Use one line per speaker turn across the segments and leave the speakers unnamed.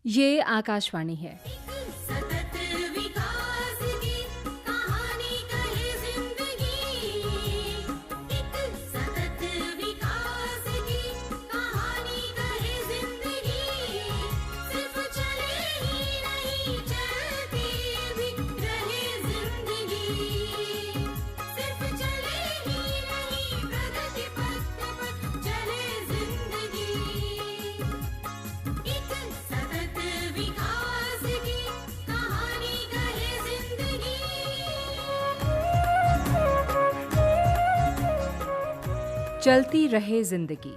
ये आकाशवाणी है।
सतत विकास की कहानी कहे जिंदगी, एक सतत विकास की कहानी कहे जिंदगी, सिर्फ चले ही नहीं चलती भी रहे जिंदगी, सिर्फ चले ही नहीं प्रगति पथ पर चले जिंदगी, एक सतत विकास की कहानी कहे जिंदगी।
चलती रहे जिंदगी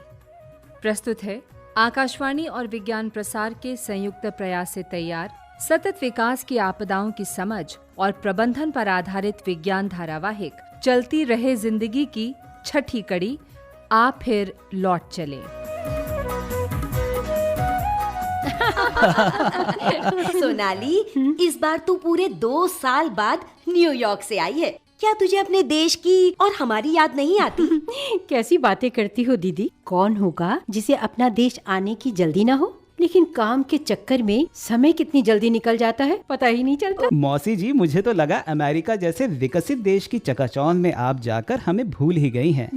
प्रस्तुत है आकाशवाणी और विज्ञान प्रसार के संयुक्त प्रयास से तैयार सतत विकास की आपदाओं की समझ और प्रबंधन पर आधारित विज्ञान धारावाहिक चलती रहे जिंदगी की छठी कड़ी, आप फिर लौट चले।
सोनाली, इस बार तू पूरे 2 साल बाद न्यूयॉर्क से आई है। क्या तुझे अपने देश की और हमारी याद नहीं आती?
कैसी बातें करती हो दीदी। कौन होगा जिसे अपना देश आने की जल्दी ना हो, लेकिन काम के चक्कर में समय कितनी जल्दी निकल जाता है पता ही नहीं चलता।
मौसी जी, मुझे तो लगा अमेरिका जैसे विकसित देश की चकाचौंध में आप जाकर हमें भूल ही गई हैं।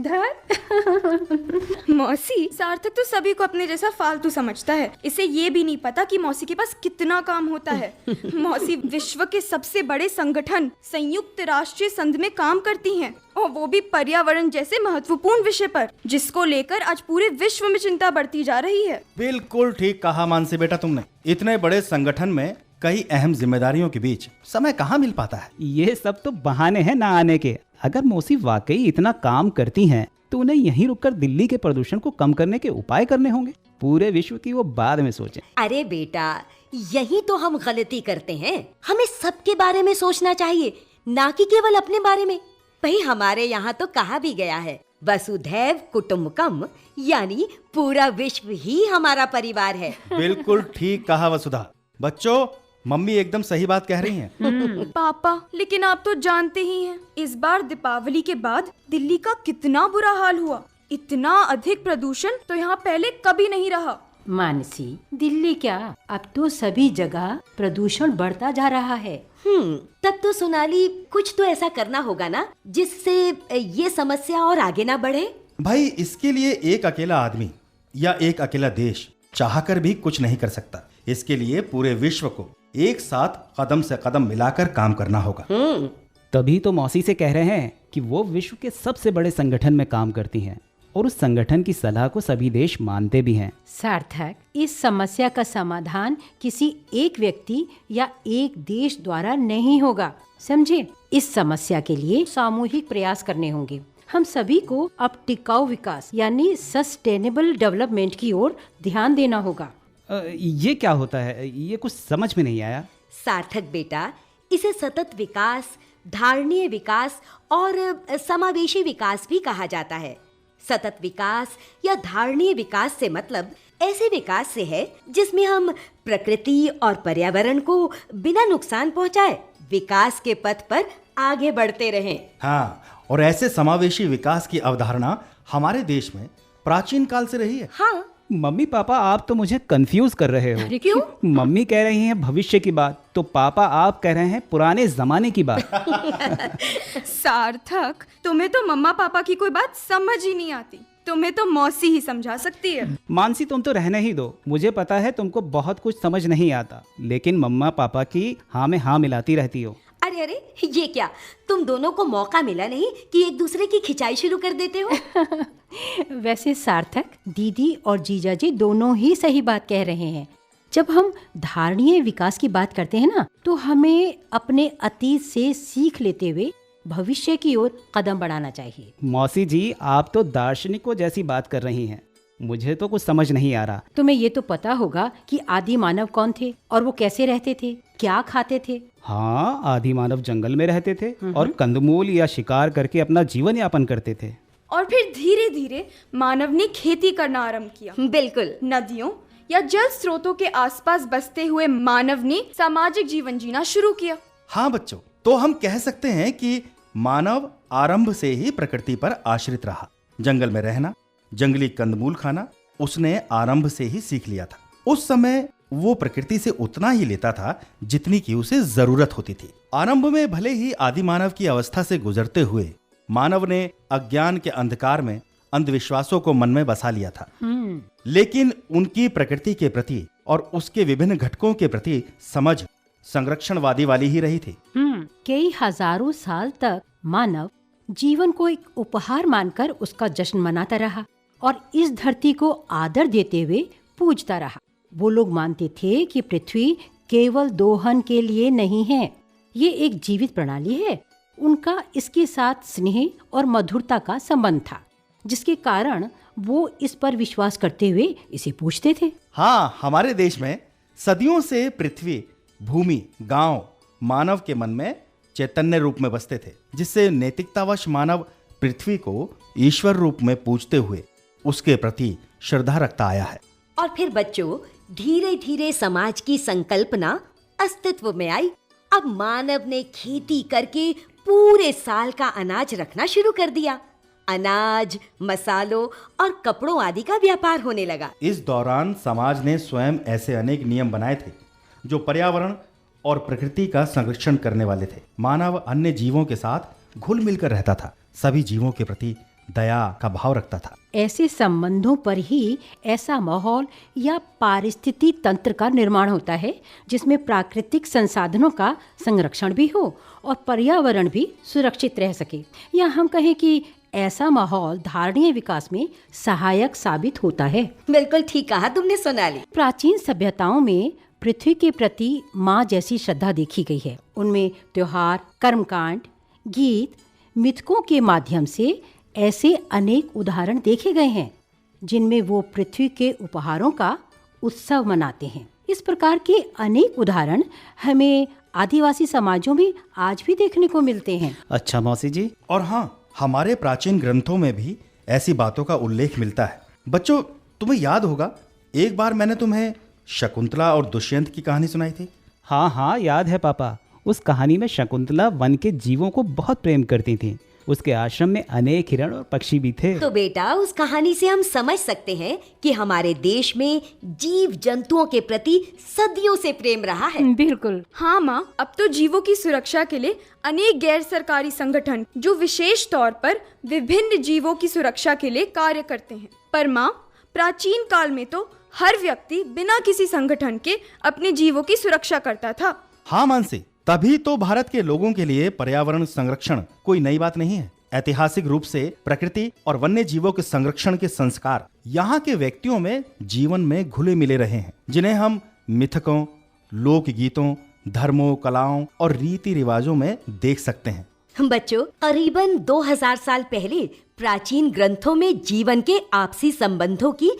मौसी, सार्थक तो सभी को अपने जैसा फालतू समझता है। इसे ये भी नहीं पता कि मौसी के पास कितना काम होता है। मौसी विश्व के सबसे बड़े संगठन संयुक्त राष्ट्रीय संघ में काम करती हैं, और वो भी पर्यावरण जैसे महत्वपूर्ण विषय पर, जिसको लेकर आज पूरे विश्व में चिंता बढ़ती जा रही है।
बिल्कुल ठीक कहा मानसी बेटा तुमने। इतने बड़े संगठन में कई अहम जिम्मेदारियों के बीच समय कहाँ मिल पाता है।
ये सब तो बहाने हैं ना आने के। अगर मौसी वाकई इतना काम करती हैं तो उन्हें यहीं रुककर दिल्ली के प्रदूषण को कम करने के उपाय करने होंगे। पूरे विश्व की वो बाद में सोचें।
अरे बेटा, यही तो हम गलती करते हैं। हमें सबके बारे में सोचना चाहिए, ना कि केवल अपने बारे में। भाई, हमारे यहाँ तो कहा भी गया है, वसुधैव कुटुम्बकम, यानी पूरा विश्व ही हमारा परिवार है।
बिल्कुल ठीक कहा वसुधा। बच्चों, मम्मी एकदम सही बात कह रही हैं।
पापा, लेकिन आप तो जानते ही हैं, इस बार दीपावली के बाद दिल्ली का कितना बुरा हाल हुआ। इतना अधिक प्रदूषण तो यहाँ पहले कभी नहीं रहा।
मानसी, दिल्ली क्या, अब तो सभी जगह प्रदूषण बढ़ता जा रहा है।
तब तो सोनाली, कुछ तो ऐसा करना होगा ना, जिससे ये समस्या और आगे ना बढ़े।
भाई, इसके लिए एक अकेला आदमी या एक अकेला देश चाहकर भी कुछ नहीं कर सकता। इसके लिए पूरे विश्व को एक साथ कदम से कदम मिलाकर काम करना होगा।
तभी तो मौसी से कह रहे हैं कि वो विश्व के सबसे बड़े संगठन में काम करती हैं और उस संगठन की सलाह को सभी देश मानते भी हैं।
सार्थक, इस समस्या का समाधान किसी एक व्यक्ति या एक देश द्वारा नहीं होगा, समझे। इस समस्या के लिए सामूहिक प्रयास करने होंगे। हम सभी को अब टिकाऊ विकास यानी सस्टेनेबल डेवलपमेंट की ओर ध्यान देना होगा।
ये क्या होता है? ये कुछ समझ में नहीं आया।
सार्थक बेटा, इसे सतत विकास, धारणीय विकास और समावेशी विकास भी कहा जाता है। सतत विकास या धारणीय विकास से मतलब ऐसे विकास से है जिसमें हम प्रकृति और पर्यावरण को बिना नुकसान पहुंचाए विकास के पथ पर आगे बढ़ते रहें।
हाँ, और ऐसे समावेशी विकास की अवधारणा हमारे देश में प्राचीन काल से रही है।
हाँ।
मम्मी पापा, आप तो मुझे कंफ्यूज कर रहे हो।
अरे क्यों?
मम्मी कह रही हैं भविष्य की बात, तो पापा आप कह रहे हैं पुराने जमाने की बात।
सार्थक, तुम्हें तो मम्मा पापा की कोई बात समझ ही नहीं आती। तुम्हें तो मौसी ही समझा सकती है।
मानसी, तुम तो रहने ही दो। मुझे पता है तुमको बहुत कुछ समझ नहीं आता, लेकिन मम्मा पापा की हाँ में हाँ मिलाती रहती हो।
अरे अरे, ये क्या, तुम दोनों को मौका मिला नहीं कि एक दूसरे की खिंचाई शुरू कर देते हो?
वैसे सार्थक, दीदी और जीजा जी दोनों ही सही बात कह रहे हैं। जब हम धारणीय विकास की बात करते हैं ना, तो हमें अपने अतीत से सीख लेते हुए भविष्य की ओर कदम बढ़ाना चाहिए।
मौसी जी, आप तो दार्शनिकों जैसी बात कर रही हैं। मुझे तो कुछ समझ नहीं आ रहा।
तुम्हें ये तो पता होगा कि आदि मानव कौन थे और वो कैसे रहते थे, क्या खाते थे।
हाँ, आदि मानव जंगल में रहते थे और कंदमूल या शिकार करके अपना जीवन यापन करते थे।
और फिर धीरे धीरे मानव ने खेती करना आरंभ किया।
बिल्कुल।
नदियों या जल स्रोतों के आसपास बसते हुए मानव ने सामाजिक जीवन जीना शुरू किया।
हाँ बच्चों, तो हम कह सकते हैं कि मानव आरंभ से ही प्रकृति पर आश्रित रहा। जंगल में रहना, जंगली कंदमूल खाना उसने आरंभ से ही सीख लिया था। उस समय वो प्रकृति से उतना ही लेता था जितनी की उसे जरूरत होती थी। आरंभ में भले ही आदि मानव की अवस्था से गुजरते हुए मानव ने अज्ञान के अंधकार में अंधविश्वासों को मन में बसा लिया था, लेकिन उनकी प्रकृति के प्रति और उसके विभिन्न घटकों के प्रति समझ संरक्षणवादी वाली ही रही थी।
कई हजारों साल तक मानव जीवन को एक उपहार मानकर उसका जश्न मनाता रहा और इस धरती को आदर देते हुए पूजता रहा। वो लोग मानते थे कि पृथ्वी केवल दोहन के लिए नहीं है, ये एक जीवित प्रणाली है। उनका इसके साथ स्नेह और मधुरता का संबंध था, जिसके कारण वो इस पर विश्वास करते हुए इसे पूजते थे।
हाँ, हमारे देश में सदियों से पृथ्वी, भूमि, गांव मानव के मन में चैतन्य रूप में बसते थे, जिससे नैतिकतावश मानव पृथ्वी को ईश्वर रूप में पूजते हुए उसके प्रति श्रद्धा रखता आया है।
और फिर बच्चों, धीरे धीरे समाज की संकल्पना अस्तित्व में आई। अब मानव ने खेती करके पूरे साल का अनाज रखना शुरू कर दिया। अनाज, मसालों और कपड़ों आदि का व्यापार होने लगा।
इस दौरान समाज ने स्वयं ऐसे अनेक नियम बनाए थे जो पर्यावरण और प्रकृति का संरक्षण करने वाले थे। मानव अन्य जीवों के साथ घुल मिलकर रहता था, सभी जीवों के प्रति दया का भाव रखता था।
ऐसे संबंधों पर ही ऐसा माहौल या पारिस्थितिकी तंत्र का निर्माण होता है जिसमें प्राकृतिक संसाधनों का संरक्षण भी हो और पर्यावरण भी सुरक्षित रह सके। या हम कहें कि ऐसा माहौल धारणीय विकास में सहायक साबित होता है।
बिल्कुल ठीक कहा तुमने सोनाली।
प्राचीन सभ्यताओं में पृथ्वी के प्रति माँ जैसी श्रद्धा देखी गई है। उनमें त्योहार, कर्मकांड, गीत, मिथकों के माध्यम से ऐसे अनेक उदाहरण देखे गए हैं जिनमें वो पृथ्वी के उपहारों का उत्सव मनाते हैं। इस प्रकार के अनेक उदाहरण हमें आदिवासी समाजों में आज भी देखने को मिलते हैं।
अच्छा मौसी जी।
और हाँ, हमारे प्राचीन ग्रंथों में भी ऐसी बातों का उल्लेख मिलता है। बच्चों, तुम्हें याद होगा एक बार मैंने तुम्हें शकुंतला और दुष्यंत की कहानी सुनाई थी।
हाँ हाँ, याद है पापा। उस कहानी में शकुंतला वन के जीवों को बहुत प्रेम करती थी। उसके आश्रम में अनेक हिरण और पक्षी भी थे।
तो बेटा, उस कहानी से हम समझ सकते हैं कि हमारे देश में जीव जंतुओं के प्रति सदियों से प्रेम रहा है।
बिल्कुल।
हाँ माँ, अब तो जीवों की सुरक्षा के लिए अनेक गैर सरकारी संगठन जो विशेष तौर पर विभिन्न जीवों की सुरक्षा के लिए कार्य करते हैं। पर माँ, प्राचीन काल में तो हर व्यक्ति बिना किसी संगठन के अपने जीवों की सुरक्षा करता था।
हाँ मानसी, तभी तो भारत के लोगों के लिए पर्यावरण संरक्षण कोई नई बात नहीं है। ऐतिहासिक रूप से प्रकृति और वन्य जीवों के संरक्षण के संस्कार यहाँ के व्यक्तियों में जीवन में घुले मिले रहे हैं, जिन्हें हम मिथकों, लोकगीतों, धर्मों, कलाओं और रीति रिवाजों में देख सकते हैं।
बच्चों, करीबन 2000 साल पहले प्राचीन ग्रंथों में जीवन के आपसी संबंधों की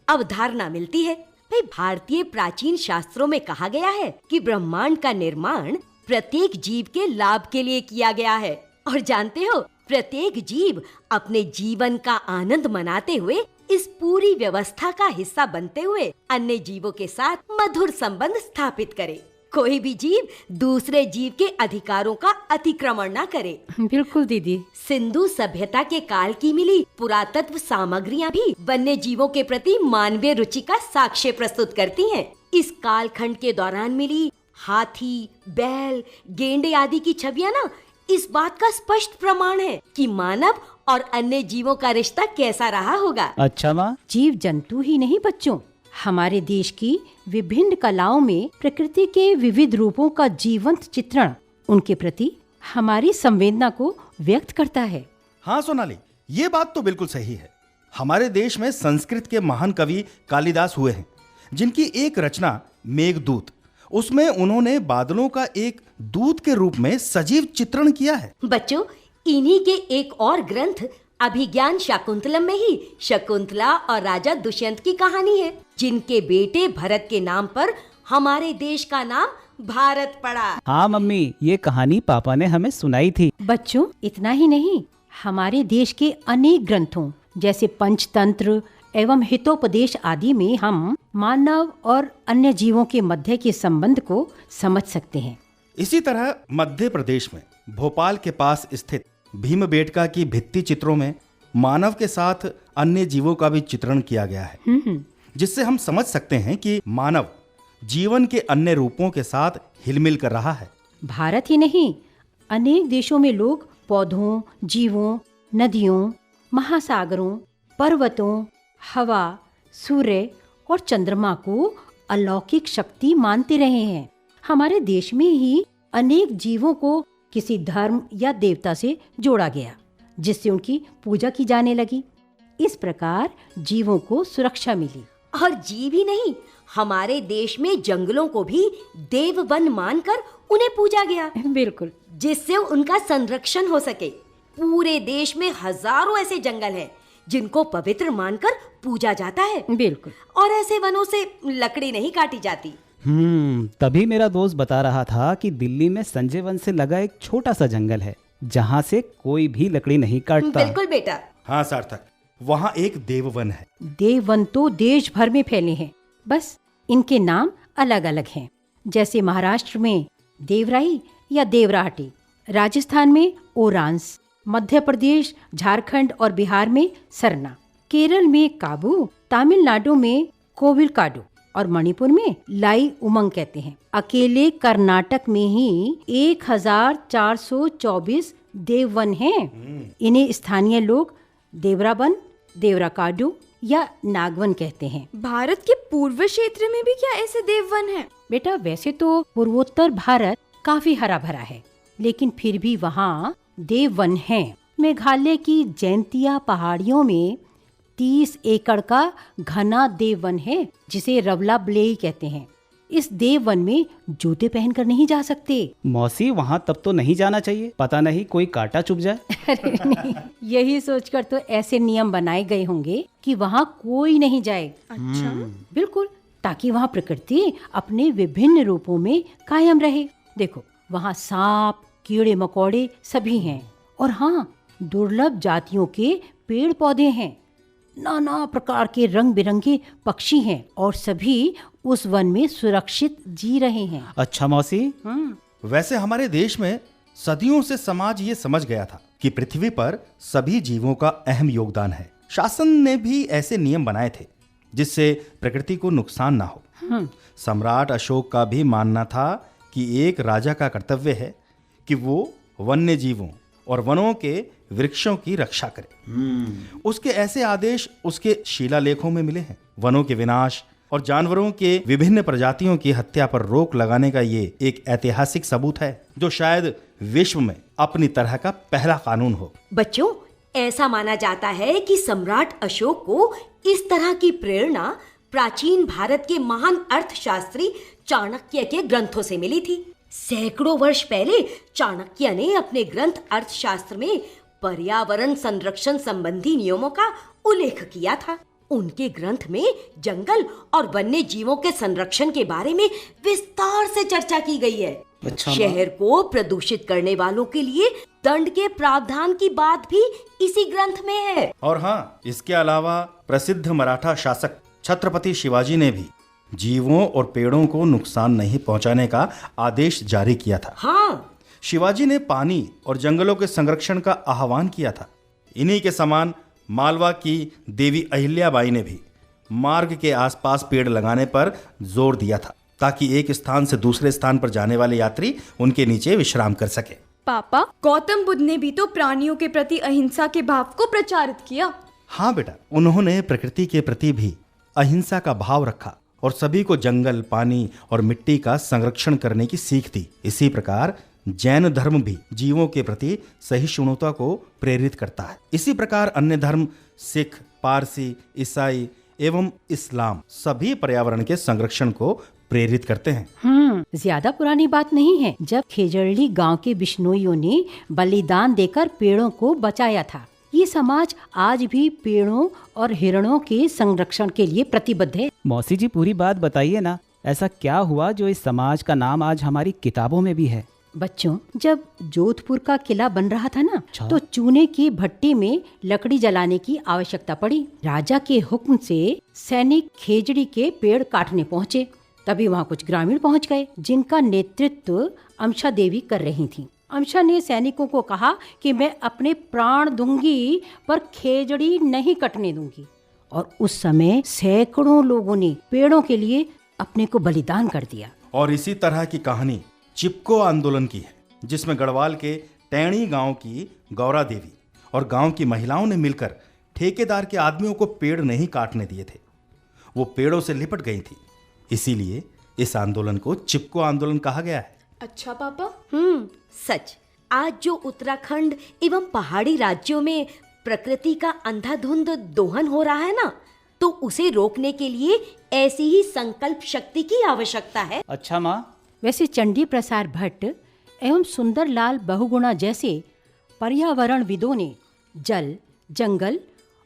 अवधारणा मिलती है। भाई, भारतीय प्राचीन शास्त्रों में कहा गया है कि ब्रह्मांड का निर्माण प्रत्येक जीव के लाभ के लिए किया गया है। और जानते हो, प्रत्येक जीव अपने जीवन का आनंद मनाते हुए इस पूरी व्यवस्था का हिस्सा बनते हुए अन्य जीवों के साथ मधुर संबंध स्थापित करे। कोई भी जीव दूसरे जीव के अधिकारों का अतिक्रमण न करे।
बिल्कुल दीदी।
सिंधु सभ्यता के काल की मिली पुरातत्व सामग्रियां भी वन्य जीवों के प्रति मानवीय रुचि का साक्ष्य प्रस्तुत करती हैं। इस कालखंड के दौरान मिली हाथी, बैल, गेंडे आदि की छवियां ना इस बात का स्पष्ट प्रमाण है कि मानव और अन्य जीवों का रिश्ता कैसा रहा होगा।
अच्छा माँ।
जीव जंतु ही नहीं बच्चों, हमारे देश की विभिन्न कलाओं में प्रकृति के विविध रूपों का जीवंत चित्रण उनके प्रति हमारी संवेदना को व्यक्त करता है।
हाँ सोनाली, ये बात तो बिल्कुल सही है। हमारे देश में संस्कृत के महान कवि कालिदास हुए हैं, जिनकी एक रचना मेघदूत, उसमें उन्होंने बादलों का एक दूत के रूप में सजीव चित्रण किया है।
बच्चों, इन्हीं के एक और ग्रंथ अभिज्ञान शाकुंतलम में ही शकुंतला और राजा दुष्यंत की कहानी है, जिनके बेटे भरत के नाम पर हमारे देश का नाम भारत पड़ा।
हाँ मम्मी, ये कहानी पापा ने हमें सुनाई थी।
बच्चों, इतना ही नहीं, हमारे देश के अनेक ग्रंथों जैसे पंचतंत्र एवं हितोपदेश आदि में हम मानव और अन्य जीवों के मध्य के संबंध को समझ सकते हैं।
इसी तरह मध्य प्रदेश में भोपाल के पास स्थित भीमबेटका की भित्ति चित्रों में मानव के साथ अन्य जीवों का भी चित्रण किया गया है, जिससे हम समझ सकते हैं कि मानव जीवन के अन्य रूपों के साथ हिलमिल कर रहा है।
भारत ही नहीं, अनेक देशों में लोग पौधों, जीवों, नदियों, महासागरों, पर्वतों, हवा, सूर्य और चंद्रमा को अलौकिक शक्ति मानते रहे हैं। हमारे देश में ही अनेक जीवों को किसी धर्म या देवता से जोड़ा गया, जिससे उनकी पूजा की जाने लगी। इस प्रकार जीवों को सुरक्षा मिली।
और जीव ही नहीं, हमारे देश में जंगलों को भी देववन मानकर उन्हें पूजा गया,
बिल्कुल।
जिससे उनका संरक्षण हो सके। पूरे देश में हजारों ऐसे जंगल हैं जिनको पवित्र मानकर पूजा जाता है,
बिल्कुल।
और ऐसे वनों से लकड़ी नहीं काटी जाती।
तभी मेरा दोस्त बता रहा था कि दिल्ली में संजय वन से लगा एक छोटा सा जंगल है जहाँ से कोई भी लकड़ी नहीं काटता।
बिल्कुल बेटा।
हाँ सार्थक, वहाँ एक देववन है।
देववन तो देश भर में फैले हैं, बस इनके नाम अलग अलग हैं। जैसे महाराष्ट्र में देवराई या देवराहटी, राजस्थान में ओरांस, मध्य प्रदेश, झारखंड और बिहार में सरना, केरल में काबू, तमिलनाडु में कोविलकाडू और मणिपुर में लाई उमंग कहते हैं। अकेले कर्नाटक में ही 1424 देववन हैं। इन्हें स्थानीय लोग देवरावन, देवराकाडू या नागवन कहते हैं।
भारत के पूर्व क्षेत्र में भी क्या ऐसे देववन हैं?
बेटा, वैसे तो पूर्वोत्तर भारत काफी हरा भरा है, लेकिन फिर भी वहाँ देववन हैं। मेघालय की जैंतिया पहाड़ियों में 30 एकड़ का घना देववन है, जिसे रवला ब्लेई कहते हैं। इस देववन में जूते पहनकर नहीं जा सकते।
मौसी, वहाँ तब तो नहीं जाना चाहिए, पता नहीं कोई कांटा चुभ जाए।
अरे नहीं, यही सोचकर तो ऐसे नियम बनाए गए होंगे कि वहाँ कोई नहीं जाए।
अच्छा।
बिल्कुल, ताकि वहाँ प्रकृति अपने विभिन्न रूपों में कायम रहे। देखो, वहाँ सांप, कीड़े मकोड़े सभी हैं, और हाँ, दुर्लभ जातियों के पेड़ पौधे हैं। नाना प्रकार के रंग बिरंगे पक्षी हैं, और सभी उस वन में सुरक्षित जी रहे हैं।
अच्छा मौसी,
वैसे हमारे देश में सदियों से समाज ये समझ गया था कि पृथ्वी पर सभी जीवों का अहम योगदान है। शासन ने भी ऐसे नियम बनाए थे जिससे प्रकृति को नुकसान ना हो। सम्राट अशोक का भी मानना था कि एक राजा का कर्तव्य है कि वो वन्य जीवों और वनों के वृक्षों की रक्षा करे। उसके ऐसे आदेश उसके शिलालेखों में मिले हैं। वनों के विनाश और जानवरों के विभिन्न प्रजातियों की हत्या पर रोक लगाने का ये एक ऐतिहासिक सबूत है, जो शायद विश्व में अपनी तरह का पहला कानून हो।
बच्चों, ऐसा माना जाता है कि सम्राट अशोक को इस तरह की प्रेरणा प्राचीन भारत के महान अर्थशास्त्री चाणक्य के ग्रंथों से मिली थी। सैकड़ों वर्ष पहले चाणक्य ने अपने ग्रंथ अर्थशास्त्र में पर्यावरण संरक्षण संबंधी नियमों का उल्लेख किया था। उनके ग्रंथ में जंगल और वन्य जीवों के संरक्षण के बारे में विस्तार से चर्चा की गई है। शहर को प्रदूषित करने वालों के लिए दंड के प्रावधान की बात भी इसी ग्रंथ में है।
और हाँ, इसके अलावा प्रसिद्ध मराठा शासक छत्रपति शिवाजी ने भी जीवों और पेड़ों को नुकसान नहीं पहुंचाने का आदेश जारी किया था।
हाँ,
शिवाजी ने पानी और जंगलों के संरक्षण का आह्वान किया था। इन्हीं के समान मालवा की देवी अहिल्याबाई ने भी मार्ग के आसपास पेड़ लगाने पर जोर दिया था, ताकि एक स्थान से दूसरे स्थान पर जाने वाले यात्री उनके नीचे विश्राम कर सके।
पापा, गौतम बुद्ध ने भी तो प्राणियों के प्रति अहिंसा के भाव को प्रचारित किया।
हाँ बेटा, उन्होंने प्रकृति के प्रति भी अहिंसा का भाव रखा और सभी को जंगल, पानी और मिट्टी का संरक्षण करने की सीख दी। इसी प्रकार जैन धर्म भी जीवों के प्रति सहिष्णुता को प्रेरित करता है। इसी प्रकार अन्य धर्म, सिख, पारसी, ईसाई एवं इस्लाम सभी पर्यावरण के संरक्षण को प्रेरित करते हैं।
ज्यादा पुरानी बात नहीं है जब खेजड़ली गांव के बिश्नोइयों ने बलिदान देकर पेड़ों को बचाया था। ये समाज आज भी पेड़ों और हिरणों के संरक्षण के लिए प्रतिबद्ध है।
मौसी जी, पूरी बात बताइए ना, ऐसा क्या हुआ जो इस समाज का नाम आज हमारी किताबों में भी है?
बच्चों, जब जोधपुर का किला बन रहा था ना, तो चूने की भट्टी में लकड़ी जलाने की आवश्यकता पड़ी। राजा के हुक्म से सैनिक खेजड़ी के पेड़ काटने पहुँचे। तभी वहाँ कुछ ग्रामीण पहुँच गए, जिनका नेतृत्व अमशा देवी कर रही थी। अमशा ने सैनिकों को कहा कि मैं अपने प्राण दूंगी, पर खेजड़ी नहीं कटने दूंगी। और उस समय सैकड़ों लोगों ने पेड़ों के लिए अपने को बलिदान कर दिया।
और इसी तरह की कहानी चिपको आंदोलन की है, जिसमें गढ़वाल के टैणी गांव की गौरा देवी और गांव की महिलाओं ने मिलकर ठेकेदार के आदमियों को पेड़ नहीं काटने दिए थे। वो पेड़ों से लिपट गई थी, इसीलिए इस आंदोलन को चिपको आंदोलन कहा गया है।
अच्छा पापा।
सच। आज जो उत्तराखंड एवं पहाड़ी राज्यों में प्रकृति का अंधाधुंध दोहन हो रहा है ना, तो उसे रोकने के लिए ऐसी ही संकल्प शक्ति की आवश्यकता है।
अच्छा माँ,
वैसे चंडी प्रसाद भट्ट एवं सुंदरलाल बहुगुणा जैसे पर्यावरणविदों ने जल, जंगल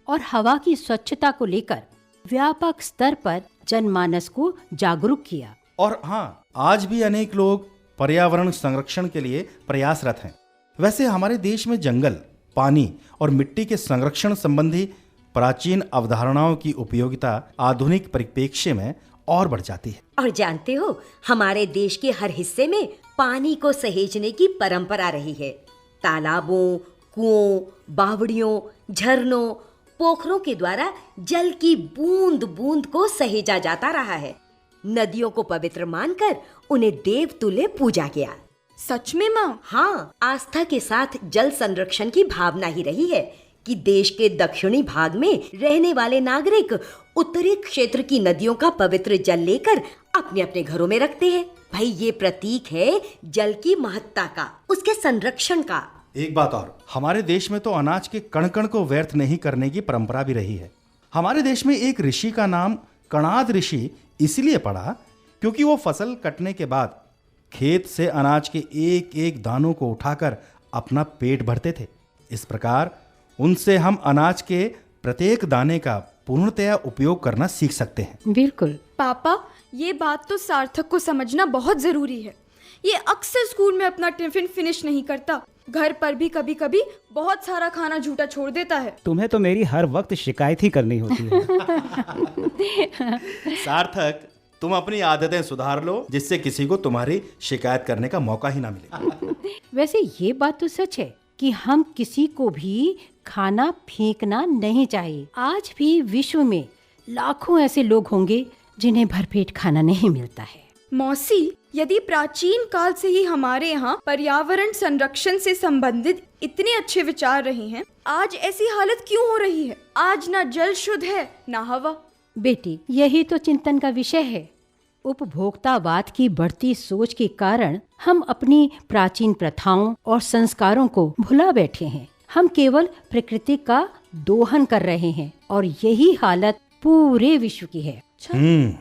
और हवा की स्वच्छता को लेकर व्यापक स्तर पर जनमानस को जागरूक किया।
और हाँ, आज भी अनेक लोग पर्यावरण संरक्षण के लिए प्रयासरत हैं। वैसे हमारे देश में जंगल, पानी और मिट्टी के संरक्षण संबंधी प्राचीन अवधारणाओं की उपयोगिता आधुनिक परिप्रेक्ष्य में और बढ़ जाती है।
और जानते हो, हमारे देश के हर हिस्से में पानी को सहेजने की परंपरा रही है। तालाबों, कुओं, बावड़ियों, झरनों, पोखरों के द्वारा जल की बूंद बूंद को सहेजा जाता रहा है। नदियों को पवित्र मानकर उन्हें देवतुल्य पूजा गया।
सच में माँ?
हाँ, आस्था के साथ जल संरक्षण की भावना ही रही है कि देश के दक्षिणी भाग में रहने वाले नागरिक उत्तरी क्षेत्र की नदियों का पवित्र जल लेकर अपने अपने घरों में रखते हैं। भाई, ये प्रतीक है जल की महत्ता का, उसके संरक्षण का।
एक बात और, हमारे देश में तो अनाज के कण कण को व्यर्थ नहीं करने की परंपरा भी रही है। हमारे देश में एक ऋषि का नाम कणाद ऋषि इसलिए पड़ा क्योंकि वो फसल कटने के बाद खेत से अनाज के एक एक दानों को उठाकर अपना पेट भरते थे। इस प्रकार उनसे हम अनाज के प्रत्येक दाने का पूर्णतया उपयोग करना सीख सकते हैं।
बिल्कुल
पापा, ये बात तो सार्थक को समझना बहुत जरूरी है। ये अक्सर स्कूल में अपना टिफिन फिनिश नहीं करता, घर पर भी कभी कभी बहुत सारा खाना झूठा छोड़ देता है।
तुम्हें तो मेरी हर वक्त शिकायत ही करनी होती है।
सार्थक, तुम अपनी आदतें सुधार लो, जिससे किसी को तुम्हारी शिकायत करने का मौका ही ना मिले।
वैसे ये बात तो सच है कि हम किसी को भी खाना फेंकना नहीं चाहिए। आज भी विश्व में लाखों ऐसे लोग होंगे जिन्हें भरपेट खाना नहीं मिलता है।
मौसी, यदि प्राचीन काल से ही हमारे यहाँ पर्यावरण संरक्षण से संबंधित इतने अच्छे विचार रहे हैं, आज ऐसी हालत क्यों हो रही है? आज ना जल शुद्ध है, ना हवा।
बेटी, यही तो चिंतन का विषय है। उपभोक्तावाद की बढ़ती सोच के कारण हम अपनी प्राचीन प्रथाओं और संस्कारों को भुला बैठे हैं। हम केवल प्रकृति का दोहन कर रहे हैं और यही हालत पूरे विश्व की है।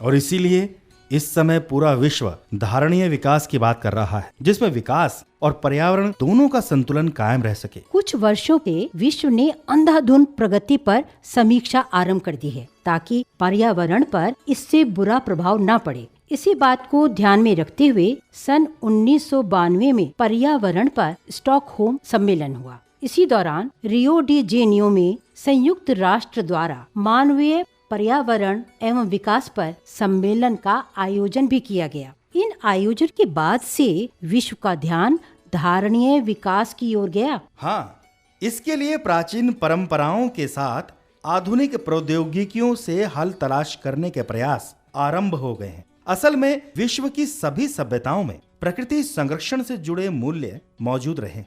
और इसीलिए इस समय पूरा विश्व धारणीय विकास की बात कर रहा है, जिसमें विकास और पर्यावरण दोनों का संतुलन कायम रह सके।
कुछ वर्षों से विश्व ने अंधाधुंध प्रगति पर समीक्षा आरंभ कर दी है, ताकि पर्यावरण पर इससे बुरा प्रभाव न पड़े। इसी बात को ध्यान में रखते हुए सन 1992 में पर्यावरण पर स्टॉकहोम सम्मेलन हुआ। इसी दौरान रियो डी जेनियो में संयुक्त राष्ट्र द्वारा मानवीय पर्यावरण एवं विकास पर सम्मेलन का आयोजन भी किया गया। इन आयोजन के बाद से विश्व का ध्यान धारणीय विकास की ओर गया।
हाँ, इसके लिए प्राचीन परंपराओं के साथ आधुनिक प्रौद्योगिकियों से हल तलाश करने के प्रयास आरंभ हो गए हैं। असल में विश्व की सभी सभ्यताओं में प्रकृति संरक्षण से जुड़े मूल्य मौजूद रहे।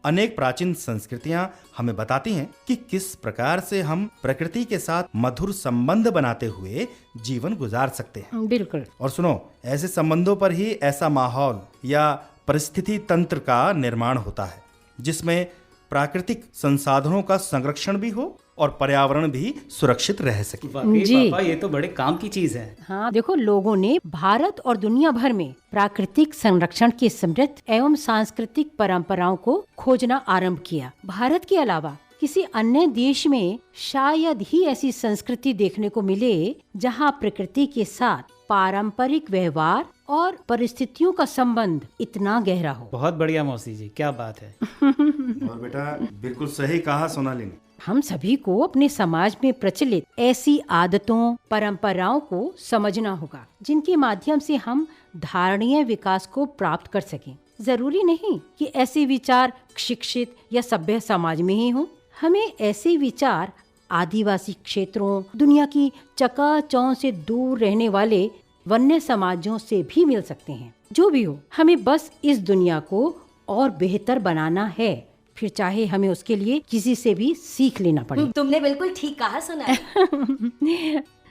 अनेक प्राचीन संस्कृतियां हमें बताती हैं कि किस प्रकार से हम प्रकृति के साथ मधुर संबंध बनाते हुए जीवन गुजार सकते हैं।
बिल्कुल।
और सुनो, ऐसे संबंधों पर ही ऐसा माहौल या परिस्थिति तंत्र का निर्माण होता है जिसमें प्राकृतिक संसाधनों का संरक्षण भी हो और पर्यावरण भी सुरक्षित रह सके।
वाकई पापा, ये तो बड़े काम की चीज है।
हाँ, देखो, लोगों ने भारत और दुनिया भर में प्राकृतिक संरक्षण की समृद्ध एवं सांस्कृतिक परंपराओं को खोजना आरंभ किया। भारत के अलावा किसी अन्य देश में शायद ही ऐसी संस्कृति देखने को मिले जहाँ प्रकृति के साथ पारंपरिक व्यवहार और परिस्थितियों का संबंध इतना गहरा हो।
बहुत बढ़िया मौसी जी, क्या बात है।
और बेटा, बिल्कुल सही कहा सोनाली ने।
हम सभी को अपने समाज में प्रचलित ऐसी आदतों, परंपराओं को समझना होगा जिनके माध्यम से हम धारणीय विकास को प्राप्त कर सकें। जरूरी नहीं कि ऐसे विचार शिक्षित या सभ्य समाज में ही हों। हमें ऐसे विचार आदिवासी क्षेत्रों, दुनिया की चकाचौंध से दूर रहने वाले वन्य समाजों से भी मिल सकते हैं। जो भी हो, हमें बस इस दुनिया को और बेहतर बनाना है, फिर चाहे हमें उसके लिए किसी से भी सीख लेना पड़े।
तुमने बिल्कुल ठीक कहा सुना।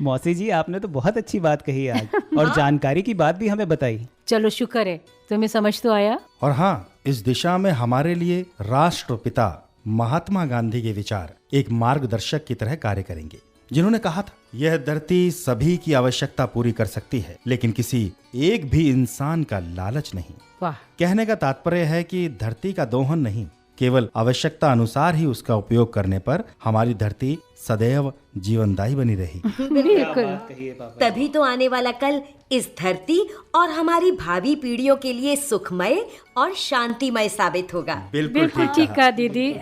मौसी जी, आपने तो बहुत अच्छी बात कही आज, और जानकारी की बात भी हमें बताई।
चलो, शुक्र है तुम्हें समझ तो आया।
और हाँ, इस दिशा में हमारे लिए राष्ट्रपिता महात्मा गांधी के विचार एक मार्गदर्शक की तरह कार्य करेंगे, जिन्होंने कहा था, यह धरती सभी की आवश्यकता पूरी कर सकती है, लेकिन किसी एक भी इंसान का लालच नहीं।
वाह,
कहने का तात्पर्य है कि धरती का दोहन नहीं, केवल आवश्यकता अनुसार ही उसका उपयोग करने पर हमारी धरती सदैव जीवनदायी बनी रही।
बिल्कुल।
तभी तो आने वाला कल इस धरती और हमारी भावी पीढ़ियों के लिए सुखमय और शांतिमय साबित होगा।
बिल्कुल
बिल्कुल ठीक कहा दीदी।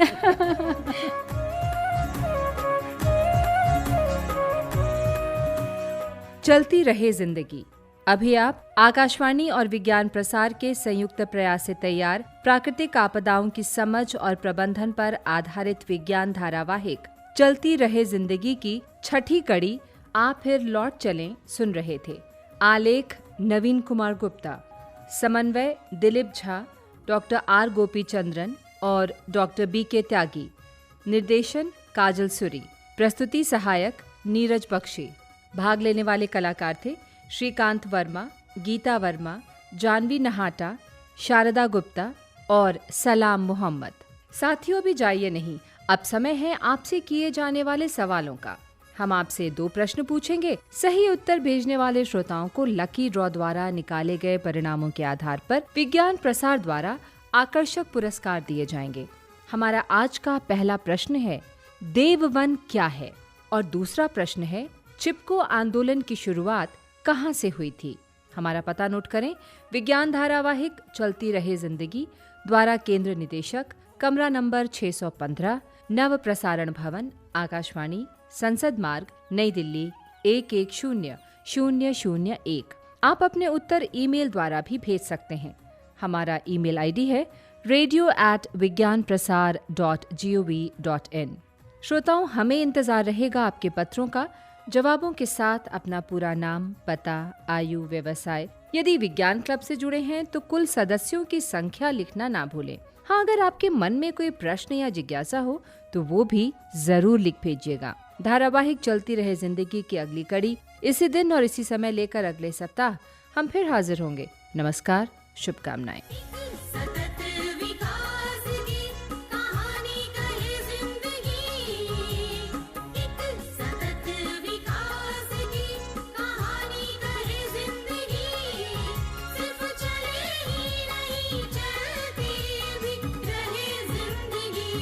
चलती रहे जिंदगी। अभी आप आकाशवाणी और विज्ञान प्रसार के संयुक्त प्रयास से तैयार प्राकृतिक आपदाओं की समझ और प्रबंधन पर आधारित विज्ञान धारावाहिक चलती रहे जिंदगी की छठी कड़ी आप फिर लौट चलें सुन रहे थे। आलेख नवीन कुमार गुप्ता, समन्वय दिलीप झा, डॉक्टर आर गोपीचंद्रन और डॉक्टर BK त्यागी, निर्देशन काजल सुरी, प्रस्तुति सहायक नीरज बख्शी। भाग लेने वाले कलाकार थे श्रीकांत वर्मा, गीता वर्मा, जानवी नहाटा, शारदा गुप्ता और सलाम मोहम्मद। साथियों, भी जाइए नहीं, अब समय है आपसे किए जाने वाले सवालों का। हम आपसे 2 प्रश्न पूछेंगे। सही उत्तर भेजने वाले श्रोताओं को लकी ड्रॉ द्वारा निकाले गए परिणामों के आधार पर विज्ञान प्रसार द्वारा आकर्षक पुरस्कार दिए जाएंगे। हमारा आज का पहला प्रश्न है, देववन क्या है? और दूसरा प्रश्न है, चिपको आंदोलन की शुरुआत कहाँ से हुई थी? हमारा पता नोट करें। विज्ञान धारावाहिक चलती रहे जिंदगी द्वारा केंद्र निदेशक, कमरा नंबर 615, नव प्रसारण भवन, आकाशवाणी, संसद मार्ग, नई दिल्ली 110001। आप अपने उत्तर ईमेल द्वारा भी भेज सकते हैं। हमारा ईमेल आईडी है radio@vigyanprasar.gov.in। श्रोताओं, हमें इंतजार रहेगा आपके पत्रों का। जवाबों के साथ अपना पूरा नाम, पता, आयु, व्यवसाय, यदि विज्ञान क्लब से जुड़े हैं तो कुल सदस्यों की संख्या लिखना ना भूलें। हाँ, अगर आपके मन में कोई प्रश्न या जिज्ञासा हो तो वो भी जरूर लिख भेजिएगा। धारावाहिक चलती रहे जिंदगी की अगली कड़ी इसी दिन और इसी समय लेकर अगले सप्ताह हम फिर हाजिर होंगे। नमस्कार, शुभकामनाएं।
सतत विकास की कहानी कहे जिंदगी, एक सतत विकास की कहानी कहे जिंदगी। सिर्फ चले ही नहीं, चलती भी रहे जिंदगी।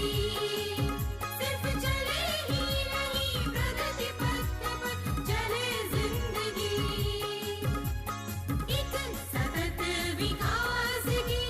सिर्फ चले ही नहीं, प्रगति पथ पर चले जिंदगी। एक सतत विकास की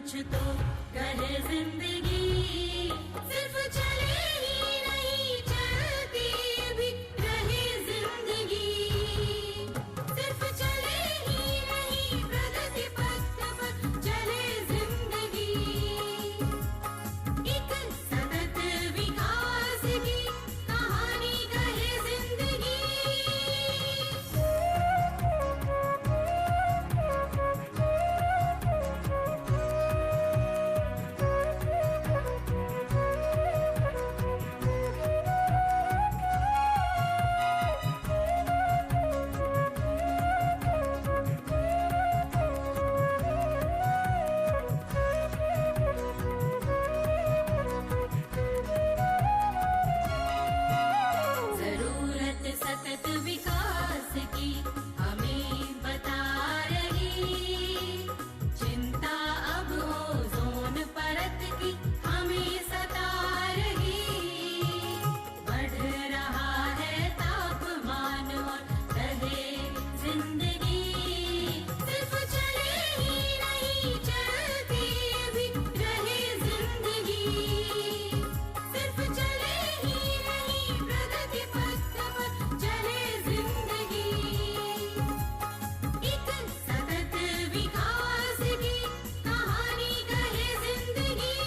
कुछ तो कहे जिंदगी, सिर्फ चले ही नहीं चलती भी रहे जिंदगी, सिर्फ चले ही नहीं प्रगति पथ पर चले जिंदगी, एक सतत विकास की कहानी कहे जिंदगी। जरूरत सतत विकास की हमें बता रही, चिंता अब ओजोन परत की हमें सता रही, बढ़ रहा है तापमान और रहे जिंदगी, सिर्फ चले ही नहीं चलती भी रहे जिंदगी, सिर्फ चले ही नहीं प्रगति पथ पर चले जिंदगी, एक सतत विकास की कहानी कहे जिंदगी।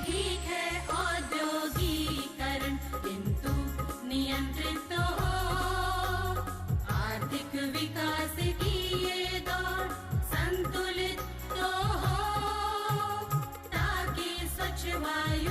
ठीक है औद्योगीकरण किंतु नियंत्रित तो हो, आर्थिक विकास की ये दौड़ संतुलित तो हो, ताकि स्वच्छ वायु